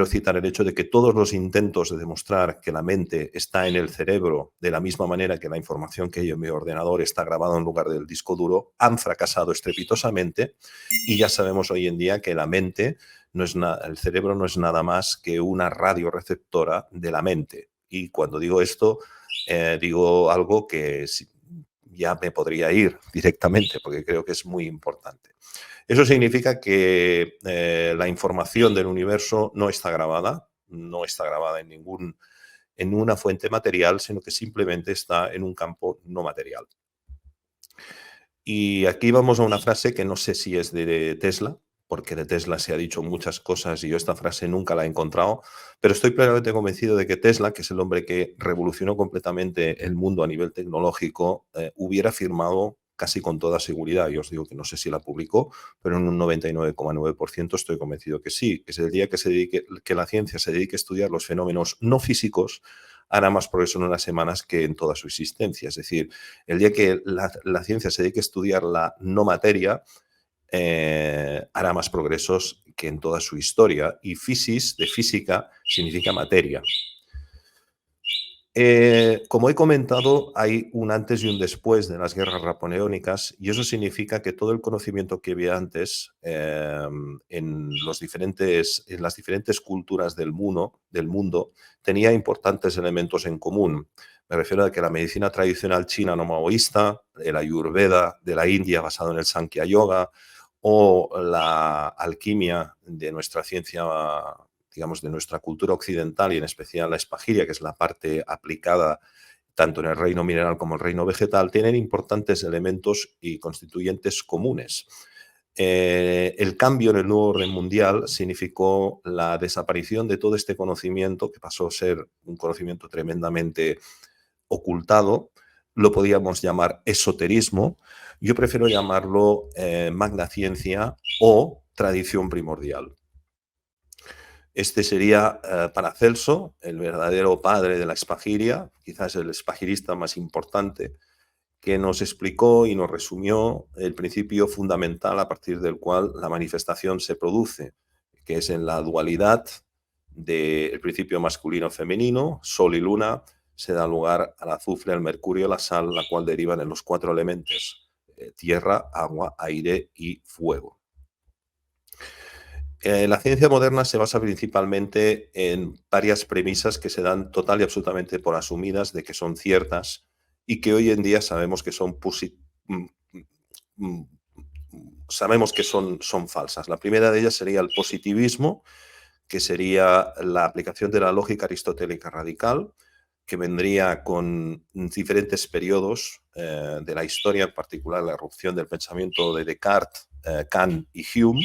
citar el hecho de que todos los intentos de demostrar que la mente está en el cerebro de la misma manera que la información que hay en mi ordenador está grabada en lugar del disco duro han fracasado estrepitosamente, y ya sabemos hoy en día que la mente el cerebro no es nada más que una radioreceptora de la mente. Y cuando digo esto, digo algo que ya me podría ir directamente, porque creo que es muy importante. Eso significa que la información del universo no está grabada en una fuente material, sino que simplemente está en un campo no material. Y aquí vamos a una frase que no sé si es de Tesla, porque de Tesla se ha dicho muchas cosas y yo esta frase nunca la he encontrado, pero estoy plenamente convencido de que Tesla, que es el hombre que revolucionó completamente el mundo a nivel tecnológico, hubiera firmado casi con toda seguridad, y os digo que no sé si la publicó, pero en un 99,9% estoy convencido que sí, que es el día que la ciencia se dedique a estudiar los fenómenos no físicos, hará más progreso en unas semanas que en toda su existencia. Es decir, el día que la ciencia se dedique a estudiar la no materia, hará más progresos que en toda su historia. Y physis, de física, significa materia. Como he comentado, hay un antes y un después de las guerras napoleónicas, y eso significa que todo el conocimiento que había antes en las diferentes culturas del mundo tenía importantes elementos en común. Me refiero a que la medicina tradicional china no maoísta, el Ayurveda de la India basado en el Sankhya Yoga, o la alquimia de nuestra ciencia, digamos, de nuestra cultura occidental, y en especial la espagiria, que es la parte aplicada tanto en el reino mineral como en el reino vegetal, tienen importantes elementos y constituyentes comunes. El cambio en el nuevo orden mundial significó la desaparición de todo este conocimiento, que pasó a ser un conocimiento tremendamente ocultado. Lo podíamos llamar esoterismo. Yo prefiero llamarlo magna ciencia o tradición primordial. Este sería Paracelso, el verdadero padre de la espagiria, quizás el espagirista más importante, que nos explicó y nos resumió el principio fundamental a partir del cual la manifestación se produce, que es en la dualidad del principio masculino-femenino, sol y luna, se da lugar al azufre, al mercurio, la sal, la cual derivan en los 4 elementos, tierra, agua, aire y fuego. La ciencia moderna se basa principalmente en varias premisas que se dan total y absolutamente por asumidas de que son ciertas y que hoy en día sabemos que son falsas. La primera de ellas sería el positivismo, que sería la aplicación de la lógica aristotélica radical, que vendría con diferentes periodos de la historia, en particular la erupción del pensamiento de Descartes, Kant y Hume,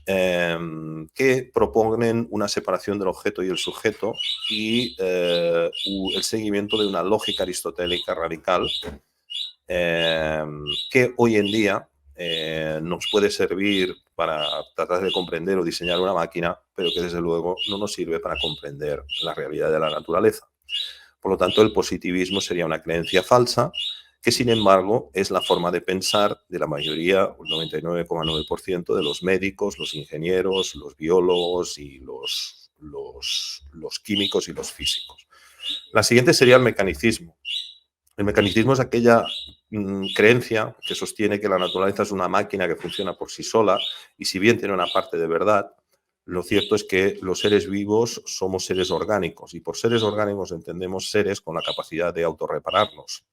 que proponen una separación del objeto y el sujeto y el seguimiento de una lógica aristotélica radical que hoy en día nos puede servir para tratar de comprender o diseñar una máquina, pero que desde luego no nos sirve para comprender la realidad de la naturaleza. Por lo tanto, el positivismo sería una creencia falsa, que sin embargo es la forma de pensar de la mayoría, el 99,9% de los médicos, los ingenieros, los biólogos y los químicos y los físicos. La siguiente sería el mecanicismo. El mecanicismo es aquella creencia que sostiene que la naturaleza es una máquina que funciona por sí sola, y si bien tiene una parte de verdad, lo cierto es que los seres vivos somos seres orgánicos, y por seres orgánicos entendemos seres con la capacidad de autorrepararnos.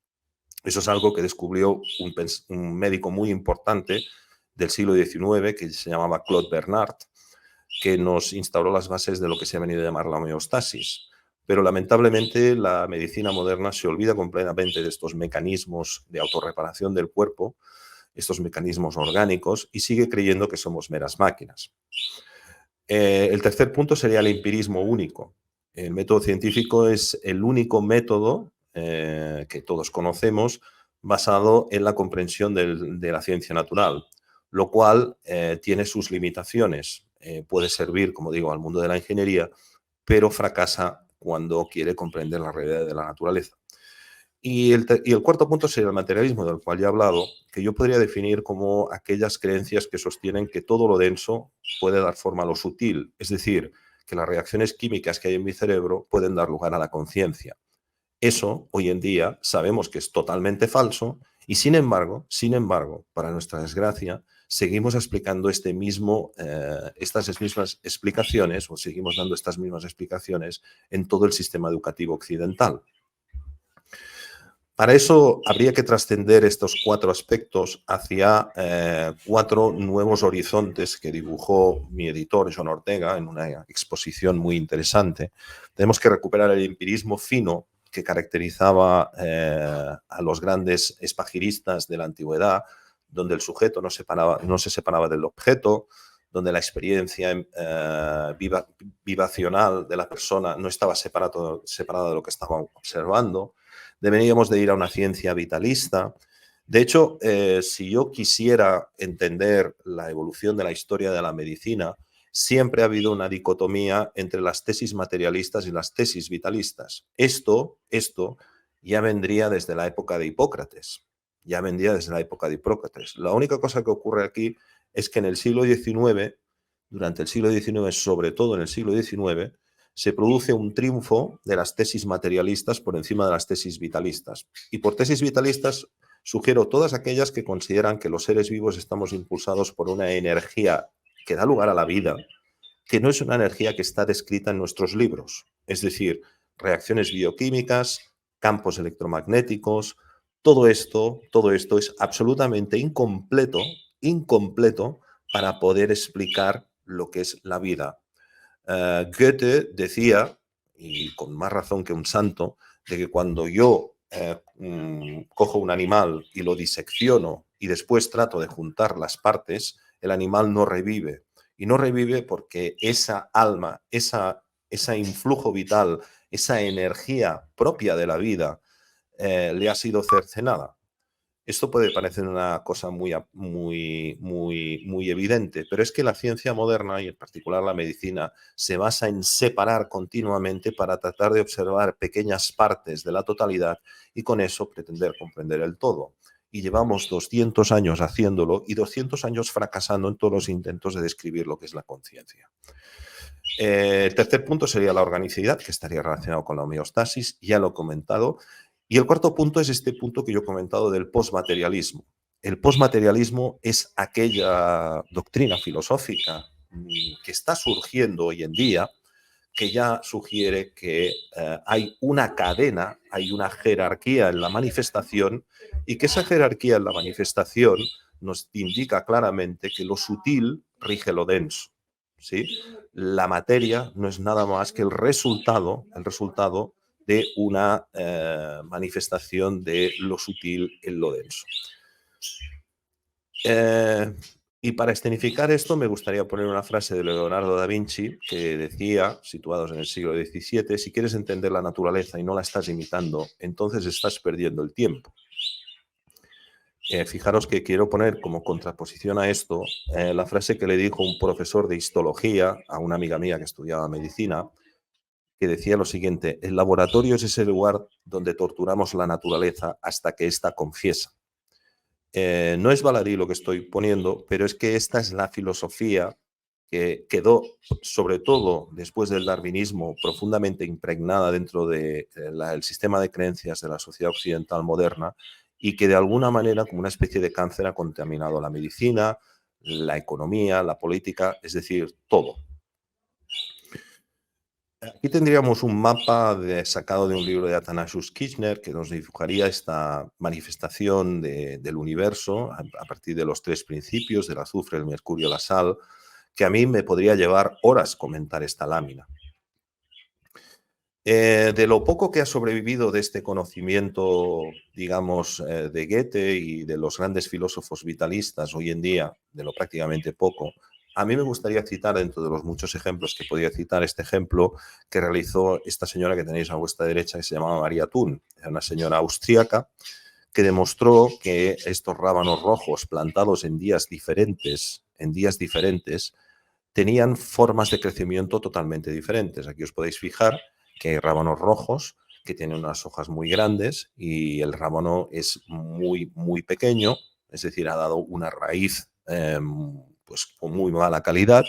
Eso es algo que descubrió un médico muy importante del siglo XIX, que se llamaba Claude Bernard, que nos instauró las bases de lo que se ha venido a llamar la homeostasis. Pero lamentablemente la medicina moderna se olvida completamente de estos mecanismos de autorreparación del cuerpo, estos mecanismos orgánicos, y sigue creyendo que somos meras máquinas. El tercer punto sería el empirismo único. El método científico es el único método que todos conocemos basado en la comprensión de la ciencia natural, lo cual tiene sus limitaciones. Puede servir, como digo, al mundo de la ingeniería, pero fracasa cuando quiere comprender la realidad de la naturaleza. Y el cuarto punto sería el materialismo, del cual ya he hablado, que yo podría definir como aquellas creencias que sostienen que todo lo denso puede dar forma a lo sutil, es decir, que las reacciones químicas que hay en mi cerebro pueden dar lugar a la conciencia. Eso, hoy en día, sabemos que es totalmente falso y, sin embargo, para nuestra desgracia, seguimos explicando estas mismas explicaciones, o seguimos dando estas mismas explicaciones en todo el sistema educativo occidental. Para eso habría que trascender estos 4 aspectos hacia 4 nuevos horizontes que dibujó mi editor, John Ortega, en una exposición muy interesante. Tenemos que recuperar el empirismo fino que caracterizaba a los grandes espagiristas de la antigüedad, donde el sujeto no se separaba del objeto, donde la experiencia vivacional de la persona no estaba separada de lo que estaba observando. Deberíamos de ir a una ciencia vitalista. De hecho, si yo quisiera entender la evolución de la historia de la medicina, siempre ha habido una dicotomía entre las tesis materialistas y las tesis vitalistas. Esto ya vendría desde la época de Hipócrates. Ya vendría desde la época de Hipócrates. La única cosa que ocurre aquí es que en el siglo XIX, durante el siglo XIX, sobre todo en el siglo XIX, se produce un triunfo de las tesis materialistas por encima de las tesis vitalistas. Y por tesis vitalistas sugiero todas aquellas que consideran que los seres vivos estamos impulsados por una energía que da lugar a la vida, que no es una energía que está descrita en nuestros libros. Es decir, reacciones bioquímicas, campos electromagnéticos, todo esto es absolutamente incompleto para poder explicar lo que es la vida. Goethe decía, y con más razón que un santo, de que cuando yo cojo un animal y lo disecciono y después trato de juntar las partes, el animal no revive. Y no revive porque esa alma, ese influjo vital, esa energía propia de la vida le ha sido cercenada. Esto puede parecer una cosa muy evidente, pero es que la ciencia moderna, y en particular la medicina, se basa en separar continuamente para tratar de observar pequeñas partes de la totalidad y con eso pretender comprender el todo. Y llevamos 200 años haciéndolo y 200 años fracasando en todos los intentos de describir lo que es la conciencia. El tercer punto sería la organicidad, que estaría relacionado con la homeostasis, ya lo he comentado. Y el cuarto punto es este punto que yo he comentado del postmaterialismo. El postmaterialismo es aquella doctrina filosófica que está surgiendo hoy en día, que ya sugiere que hay una cadena, hay una jerarquía en la manifestación y que esa jerarquía en la manifestación nos indica claramente que lo sutil rige lo denso. ¿Sí? La materia no es nada más que el resultado de una manifestación de lo sutil en lo denso. Y para escenificar esto me gustaría poner una frase de Leonardo da Vinci que decía, situados en el siglo XVII, si quieres entender la naturaleza y no la estás imitando, entonces estás perdiendo el tiempo. Fijaros que quiero poner como contraposición a esto la frase que le dijo un profesor de histología a una amiga mía que estudiaba medicina, que decía lo siguiente: el laboratorio es ese lugar donde torturamos la naturaleza hasta que ésta confiesa. No es baladí lo que estoy poniendo, pero es que esta es la filosofía que quedó, sobre todo después del darwinismo, profundamente impregnada dentro del sistema de creencias de la sociedad occidental moderna y que de alguna manera, como una especie de cáncer, ha contaminado la medicina, la economía, la política, es decir, todo. Aquí tendríamos un mapa sacado de un libro de Athanasius Kirchner que nos dibujaría esta manifestación del universo a partir de los 3 principios, del azufre, el mercurio, la sal, que a mí me podría llevar horas comentar esta lámina. De lo poco que ha sobrevivido de este conocimiento, digamos, de Goethe y de los grandes filósofos vitalistas hoy en día, de lo prácticamente poco, a mí me gustaría citar, dentro de los muchos ejemplos que podría citar, este ejemplo que realizó esta señora que tenéis a vuestra derecha, que se llamaba María Thun, era una señora austríaca que demostró que estos rábanos rojos plantados en días diferentes, tenían formas de crecimiento totalmente diferentes. Aquí os podéis fijar que hay rábanos rojos que tienen unas hojas muy grandes y el rábano es muy pequeño, es decir, ha dado una raíz pues con muy mala calidad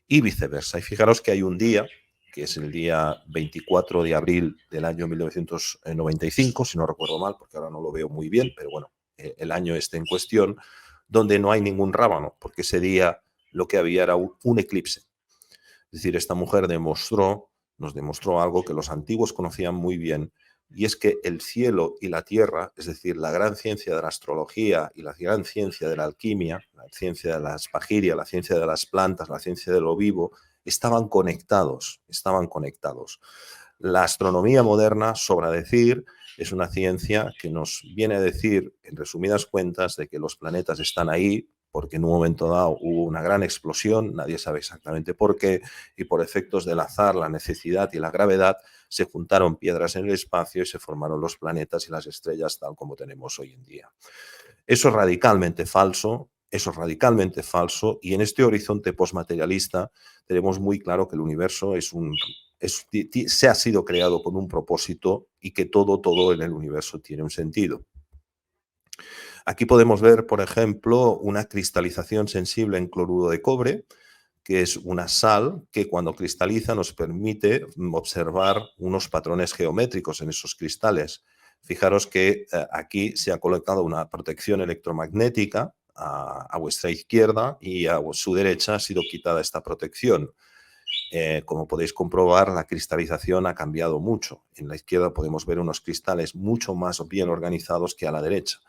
y viceversa. Y fijaros que hay un día que es el día 24 de abril del año 1995, si no recuerdo mal, porque ahora no lo veo muy bien, pero bueno, el año este en cuestión, donde no hay ningún rábano, porque ese día lo que había era un eclipse. Es decir, esta mujer nos demostró algo que los antiguos conocían muy bien, y es que el cielo y la tierra, es decir, la gran ciencia de la astrología y la gran ciencia de la alquimia, la ciencia de la espagiria, la ciencia de las plantas, la ciencia de lo vivo, estaban conectados, estaban conectados. La astronomía moderna, sobra decir, es una ciencia que nos viene a decir, en resumidas cuentas, de que los planetas están ahí, porque en un momento dado hubo una gran explosión, nadie sabe exactamente por qué, y por efectos del azar, la necesidad y la gravedad, se juntaron piedras en el espacio y se formaron los planetas y las estrellas tal como tenemos hoy en día. Eso es radicalmente falso, y en este horizonte postmaterialista tenemos muy claro que el universo se ha sido creado con un propósito y que todo en el universo tiene un sentido. Aquí podemos ver, por ejemplo, una cristalización sensible en cloruro de cobre, que es una sal que cuando cristaliza nos permite observar unos patrones geométricos en esos cristales. Fijaros que aquí se ha colocado una protección electromagnética a vuestra izquierda y a su derecha ha sido quitada esta protección. Como podéis comprobar, la cristalización ha cambiado mucho. En la izquierda podemos ver unos cristales mucho más bien organizados que a la derecha.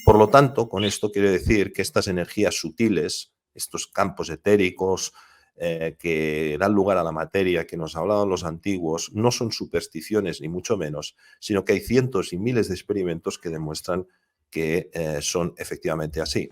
Por lo tanto, con esto quiero decir que estas energías sutiles, estos campos etéricos que dan lugar a la materia que nos hablaban los antiguos, no son supersticiones ni mucho menos, sino que hay cientos y miles de experimentos que demuestran que son efectivamente así.